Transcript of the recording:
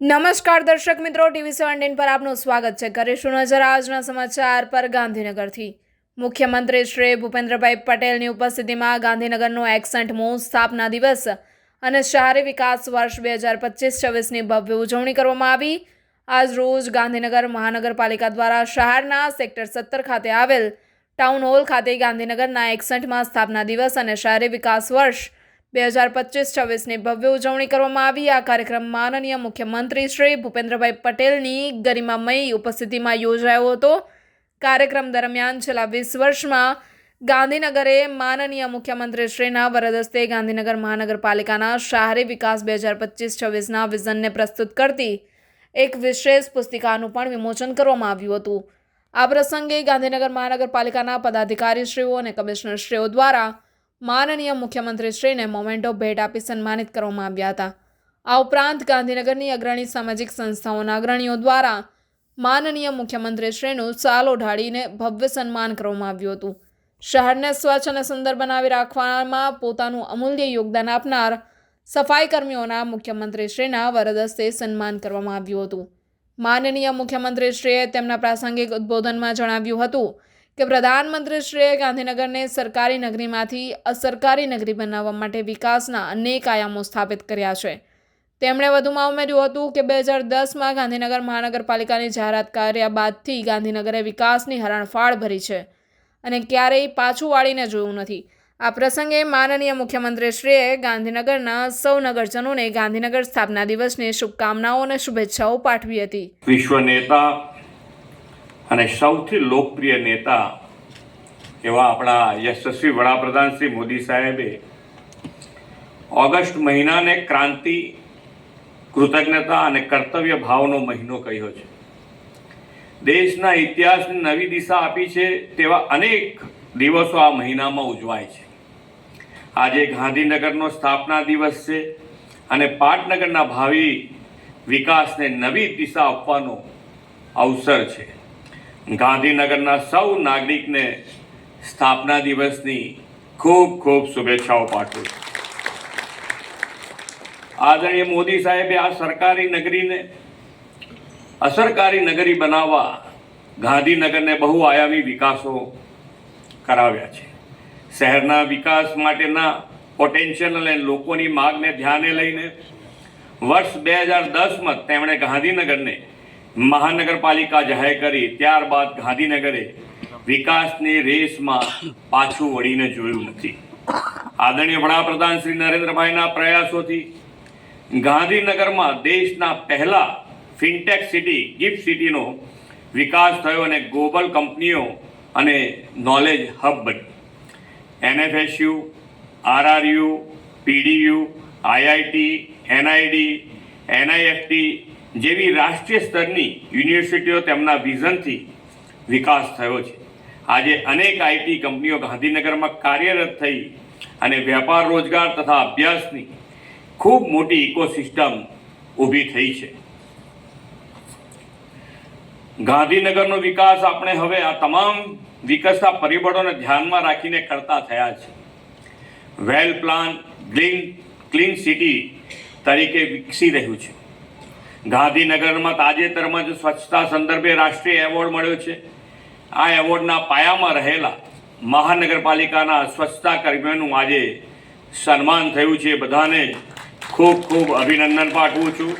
નમસ્કાર દર્શક મિત્રો, TV17 પર આપનું સ્વાગત છે. કરીશું નજર આજના સમાચાર પર. ગાંધીનગરથી મુખ્યમંત્રી શ્રી ભૂપેન્દ્રભાઈ પટેલની ઉપસ્થિતિમાં ગાંધીનગરનો 61મો સ્થાપના દિવસ અને શહેરી વિકાસ વર્ષ 2025-26ની ભવ્ય ઉજવણી કરવામાં આવી. આજ રોજ ગાંધીનગર મહાનગરપાલિકા દ્વારા શહેરના સેક્ટર 17 ખાતે આવેલ ટાઉન હોલ ખાતે ગાંધીનગરના 61મા સ્થાપના દિવસ અને શહેરી વિકાસ વર્ષ 2025-26ની ભવ્ય ઉજવણી કરવામાં આવી. આ કાર્યક્રમ માનનીય મુખ્યમંત્રી શ્રી ભૂપેન્દ્રભાઈ પટેલની ગરિમામય ઉપસ્થિતિમાં યોજાયો હતો. કાર્યક્રમ દરમિયાન છેલ્લા 20 વર્ષમાં ગાંધીનગરે માનનીય મુખ્યમંત્રી શ્રીના વરદ હસ્તે ગાંધીનગર મહાનગરપાલિકાના શહેરી વિકાસ 2025-26ના વિઝનને પ્રસ્તુત કરતી એક વિશેષ પુસ્તિકાનું પણ વિમોચન કરવામાં આવ્યું હતું. આ પ્રસંગે ગાંધીનગર મહાનગરપાલિકાના પદાધિકારીશ્રીઓ અને કમિશનરશ્રીઓ દ્વારા માનનીય મુખ્યમંત્રીશ્રીને મોમેન્ટો ભેટ આપી સન્માનિત કરવામાં આવ્યા હતા. આ ઉપરાંત ગાંધીનગરની અગ્રણી સામાજિક સંસ્થાઓના અગ્રણીઓ દ્વારા માનનીય મુખ્યમંત્રીશ્રીનું શાલ ઓઢાડીને ભવ્ય સન્માન કરવામાં આવ્યું હતું. શહેરને સ્વચ્છ અને સુંદર બનાવી રાખવામાં પોતાનું અમૂલ્ય યોગદાન આપનાર સફાઈ કર્મીઓના મુખ્યમંત્રીશ્રીના વરદ હસ્તે સન્માન કરવામાં આવ્યું હતું. માનનીય મુખ્યમંત્રીશ્રીએ તેમના પ્રાસંગિક ઉદ્બોધનમાં જણાવ્યું હતું કે પ્રધાનમંત્રીશ્રીએ ગાંધીનગરને સરકારી નગરીમાંથી અસરકારી નગરી બનાવવા માટે વિકાસના અનેક આયામો સ્થાપિત કર્યા છે. તેમણે વધુમાં ઉમેર્યું હતું કે 2010માં ગાંધીનગર મહાનગરપાલિકાની જાહેરાત કર્યા બાદથી ગાંધીનગરે વિકાસની હરણફાળ ભરી છે અને ક્યારેય પાછું વાળીને જોયું નથી. આ પ્રસંગે માનનીય મુખ્યમંત્રીશ્રીએ ગાંધીનગરના સૌ નગરજનોને ગાંધીનગર સ્થાપના દિવસની શુભકામનાઓ અને શુભેચ્છાઓ પાઠવી હતી. વિશ્વ નેતા અને સૌથી લોકપ્રિય નેતા એવા આપણા યશસ્વી વડાપ્રધાન શ્રી મોદી સાહેબે ઓગસ્ટ મહિનાને ક્રાંતિ, કૃતજ્ઞતા અને કર્તવ્ય ભાવનો મહિનો કહ્યો છે. દેશના ઇતિહાસને નવી દિશા આપી છે તેવા અનેક દિવસો આ મહિનામાં ઉજવાય છે. આજે ગાંધીનગરનો સ્થાપના દિવસ છે અને પાટનગરના ભાવિ વિકાસને નવી દિશા આપવાનો અવસર છે. ગાંધીનગરના સૌ નાગરિકને સ્થાપના દિવસની ખૂબ ખૂબ શુભેચ્છાઓ પાઠવું છું. આદરણીય મોદી સાહેબે આ સરકારી નગરીને અસરકારી નગરી બનાવવા ગાંધીનગરને બહુઆયામી વિકાસો કરાવ્યા છે. શહેરના વિકાસ માટેના પોટેન્શિયલ અને લોકોની માગને ધ્યાને લઈને વર્ષ 2010માં તેમણે ગાંધીનગરને મહાનગરપાલિકા જાહેર કરી. ત્યારબાદ ગાંધીનગરે વિકાસની રેસમાં પાછું વળીને જોયું નથી. આદરણીય વડાપ્રધાન શ્રી નરેન્દ્રભાઈના પ્રયાસોથી ગાંધીનગરમાં દેશના પહેલા ફિનટેક સિટી, ગિફ્ટ સિટીનો વિકાસ થયો અને ગ્લોબલ કંપનીઓ અને નોલેજ હબ બની. NFSU, RRU, PDU, IIT, NID, NIFT જેવી રાષ્ટ્રીય સ્તરની યુનિવર્સિટીઓ તેમના વિઝનથી વિકાસ થયો છે. આજે અનેક IT કંપનીઓ ગાંધીનગરમાં કાર્યરત થઈ અને વેપાર, રોજગાર તથા અભ્યાસની ખૂબ મોટી ઇકોસિસ્ટમ ઊભી થઈ છે. ગાંધીનગરનો વિકાસ આપણે હવે આ તમામ વિકસતા પરિબળોને ધ્યાનમાં રાખીને કરતા થયા છે. વેલ પ્લાન, ક્લીન સિટી તરીકે વિકસી રહ્યું છે. ગાંધીનગરમાં તાજેતરમાં જ સ્વચ્છતા સંદર્ભે રાષ્ટ્રીય એવોર્ડ મળ્યો છે. આ એવોર્ડના પાયામાં રહેલા મહાનગરપાલિકાના સ્વચ્છતા કર્મીઓનું આજે સન્માન થયું છે. બધાને ખૂબ ખૂબ અભિનંદન પાઠવું છું.